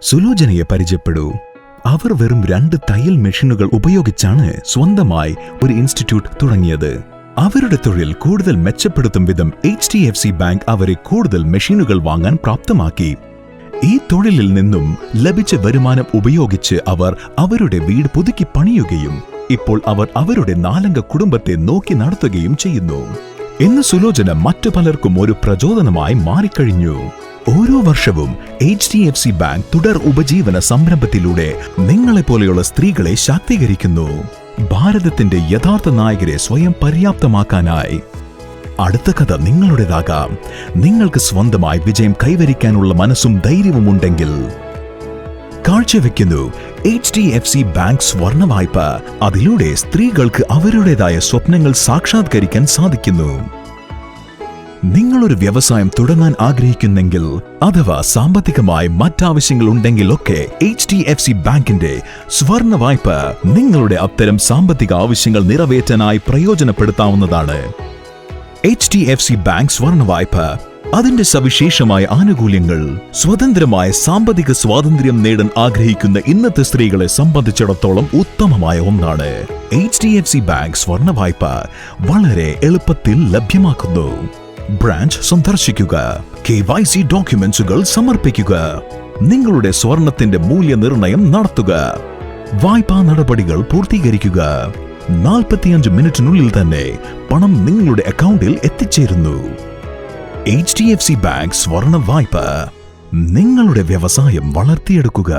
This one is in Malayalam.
സുലോചനയെ പരിചയപ്പെടൂ. അവർ വെറും 2 തയ്യൽ മെഷീനുകൾ ഉപയോഗിച്ചാണ് സ്വന്തമായി ഒരു ഇൻസ്റ്റിറ്റ്യൂട്ട് തുടങ്ങിയത്. അവരുടെ തൊഴിൽ കൂടുതൽ മെച്ചപ്പെടുത്തും വിധം HDFC ബാങ്ക് അവരെ കൂടുതൽ മെഷീനുകൾ വാങ്ങാൻ പ്രാപ്തമാക്കി. ഈ തൊഴിലിൽ നിന്നും ലഭിച്ച വരുമാനം ഉപയോഗിച്ച് അവർ അവരുടെ വീട് പുതുക്കി പണിയുകയും ഇപ്പോൾ അവർ അവരുടെ 4 അംഗ കുടുംബത്തെ നോക്കി നടത്തുകയും ചെയ്യുന്നു. ഇന്ന് സുലോചന മറ്റു പലർക്കും ഒരു പ്രചോദനമായി മാറിക്കഴിഞ്ഞു. ഓരോ വർഷവും HDFC ബാങ്ക് തുടർ ഉപജീവന സംരംഭത്തിലൂടെ നിങ്ങളെപ്പോലെയുള്ള സ്ത്രീകളെ ശാക്തീകരിക്കുന്നു. ഭാരതത്തിന്റെ യഥാർത്ഥ നായകരെ സ്വയം പര്യാപ്തമാക്കാനായി. അടുത്ത കഥ നിങ്ങളുടേതാകാം. നിങ്ങൾക്ക് സ്വന്തമായി വിജയം കൈവരിക്കാനുള്ള മനസ്സും ധൈര്യവും ഉണ്ടെങ്കിൽ കാഴ്ചവെക്കുന്നു HDFC ബാങ്ക് സ്വർണ്ണ വായ്പ. അതിലൂടെ സ്ത്രീകൾക്ക് അവരുടേതായ സ്വപ്നങ്ങൾ സാക്ഷാത്കരിക്കാൻ സാധിക്കുന്നു. നിങ്ങളൊരു വ്യവസായം തുടങ്ങാൻ ആഗ്രഹിക്കുന്നെങ്കിൽ അഥവാ സാമ്പത്തികമായി മറ്റാവശ്യങ്ങൾ ഉണ്ടെങ്കിലൊക്കെ HDFC ബാങ്കിന്റെ സ്വർണ്ണ വായ്പ നിങ്ങളുടെ അത്തരം സാമ്പത്തിക ആവശ്യങ്ങൾ നിറവേറ്റാനായി പ്രയോജനപ്പെടുത്താവുന്നതാണ്. HDFC ബാങ്ക് സ്വർണ്ണ വായ്പ, അതിന്റെ സവിശേഷമായ ആനുകൂല്യങ്ങൾ. സ്വതന്ത്രമായ സാമ്പത്തിക സ്വാതന്ത്ര്യം നേടാൻ ആഗ്രഹിക്കുന്ന ഇന്നത്തെ സ്ത്രീകളെ സംബന്ധിച്ചിടത്തോളം ഉത്തമമായ ഒന്നാണ്. HDFC ബാങ്ക് സ്വർണ്ണ വായ്പ വളരെ എളുപ്പത്തിൽ ലഭ്യമാക്കുന്നു. ബ്രാഞ്ച് സന്ദർശിക്കുക, KYC ഡോക്യുമെന്റ്സുകൾ സമർപ്പിക്കുക, നിങ്ങളുടെ സ്വർണത്തിന്റെ മൂല്യനിർണ്ണയം നടത്തുക, വായ്പാ നടപടികൾ പൂർത്തീകരിക്കുക. 45 മിനിറ്റിനുള്ളിൽ തന്നെ പണം നിങ്ങളുടെ അക്കൗണ്ടിൽ എത്തിച്ചേരുന്നു. HDFC ബാങ്ക് സ്വർണ്ണ വായ്പ, നിങ്ങളുടെ വ്യവസായം വളർത്തിയെടുക്കുക.